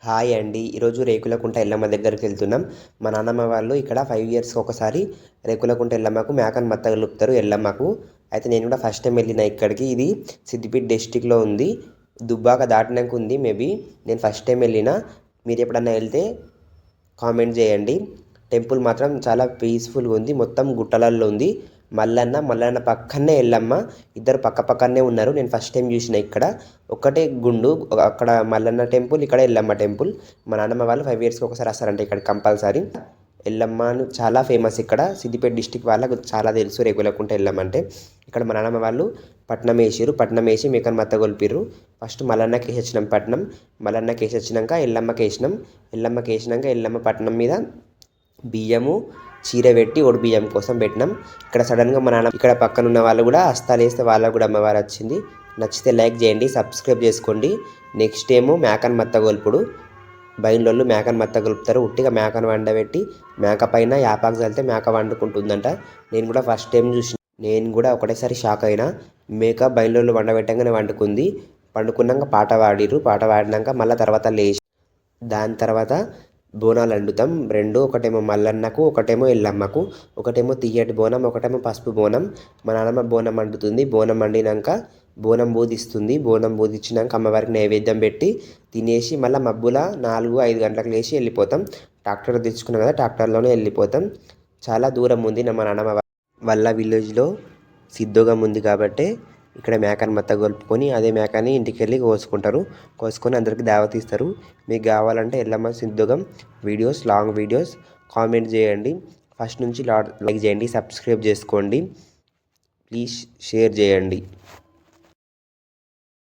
Hi అండి. ఈరోజు రేకులకుంట ఎల్లమ్మ దగ్గరికి వెళ్తున్నాం. మా నాన్నమ్మ వాళ్ళు ఇక్కడ 5 ఇయర్స్‌కి ఒకసారి రేకులకుంట ఎల్లమ్మకు మేకను మత్తగలుపుతారు ఎల్లమ్మకు. అయితే నేను కూడా ఫస్ట్ టైం వెళ్ళిన ఇక్కడికి. ఇది సిద్దిపేట డిస్ట్రిక్ట్‌లో ఉంది. దుబ్బాక దాటినాక ఉంది మేబీ. నేను ఫస్ట్ టైం వెళ్ళిన. మీరు ఎప్పుడన్నా వెళ్తే కామెంట్ చేయండి. టెంపుల్ మాత్రం చాలా పీస్‌ఫుల్‌గా ఉంది. మొత్తం గుట్టలల్లో ఉంది. మల్లన్న పక్కనే ఎల్లమ్మ. ఇద్దరు పక్కనే ఉన్నారు. నేను ఫస్ట్ టైం చూసిన ఇక్కడ. ఒక్కటే గుండు అక్కడ మల్లన్న టెంపుల్, ఇక్కడ ఎల్లమ్మ టెంపుల్. మా నాన్నమ్మ వాళ్ళు 5 ఇయర్స్‌కి ఒకసారి వస్తారంట ఇక్కడ కంపల్సరీ. ఎల్లమ్మ చాలా ఫేమస్ ఇక్కడ. సిద్దిపేట డిస్ట్రిక్ట్ వాళ్ళకు చాలా తెలుసు రేకులకుంట ఎల్లమ్మ అంటే. ఇక్కడ మా నాన్నమ్మ వాళ్ళు పట్నం వేసిర్రు. పట్నం వేసి మేకను మత్తగొల్పిర్రు. ఫస్ట్ మల్లన్నకి వేసొచ్చినాం పట్నం. మల్లన్నకి వేసొచ్చినాక ఎల్లమ్మకి వేసినాం. ఎల్లమ్మకి వేసినాక ఎల్లమ్మ పట్నం మీద బియ్యము చీర పెట్టి ఒడి బియ్యం కోసం పెట్టినాం. ఇక్కడ సడన్గా మా నాన్న ఇక్కడ పక్కన ఉన్న వాళ్ళు కూడా హస్తాలు వేస్తే వాళ్ళకు కూడా అమ్మవారు వచ్చింది. నచ్చితే లైక్ చేయండి, సబ్స్క్రైబ్ చేసుకోండి. నెక్స్ట్ ఏమో మేకను మత్తగొల్పుడు. బయలోళ్ళు మేకను మత్తగొలుపుతారు. ఉట్టిగా మేకను వండబెట్టి మేక పైన యాపాకు చల్లితే మేక వండుకుంటుందంట. నేను కూడా ఫస్ట్ టైం చూసిన. నేను కూడా ఒకటేసారి షాక్ అయినా. మేక బయలోళ్ళు వండబెట్టంగానే వండుకుంది. పండుకున్నాక పాట పాడిర్రు. పాట పాడినాక మళ్ళీ తర్వాత లేచి దాని తర్వాత బోనాలు వండుతాం. రెండు, ఒకటేమో మల్లన్నకు, ఒకటేమో ఎల్లమ్మకు. ఒకటేమో తియ్యటి బోనం, ఒకటేమో పసుపు బోనం. మా నాన్నమ్మ బోనం వండుతుంది. బోనం వండినాక బోనం బూదిస్తుంది. బోనం బూదిచ్చినాక అమ్మవారికి నైవేద్యం పెట్టి తినేసి మళ్ళీ మబ్బుల 4-5 గంటలకు లేచి వెళ్ళిపోతాం. ట్రాక్టర్ తెచ్చుకున్నాం కదా, ట్రాక్టర్లోనే వెళ్ళిపోతాం. చాలా దూరం ఉంది మా నాన్నమ్మ వాళ్ళ విలేజ్లో. సిద్ధోగం ఉంది కాబట్టి ఇక్కడ మేకను మత్తగొలుపుకొని అదే మేకని ఇంటికి వెళ్ళి కోసుకొని అందరికి దావత్ ఇస్తారు. మీకు కావాలంటే ఎల్లమ్మ సిద్ధోగం వీడియోస్, లాంగ్ వీడియోస్ కామెంట్ చేయండి. ఫస్ట్ నుంచి లైక్ చేయండి, సబ్స్క్రైబ్ చేసుకోండి, ప్లీజ్ షేర్ చేయండి.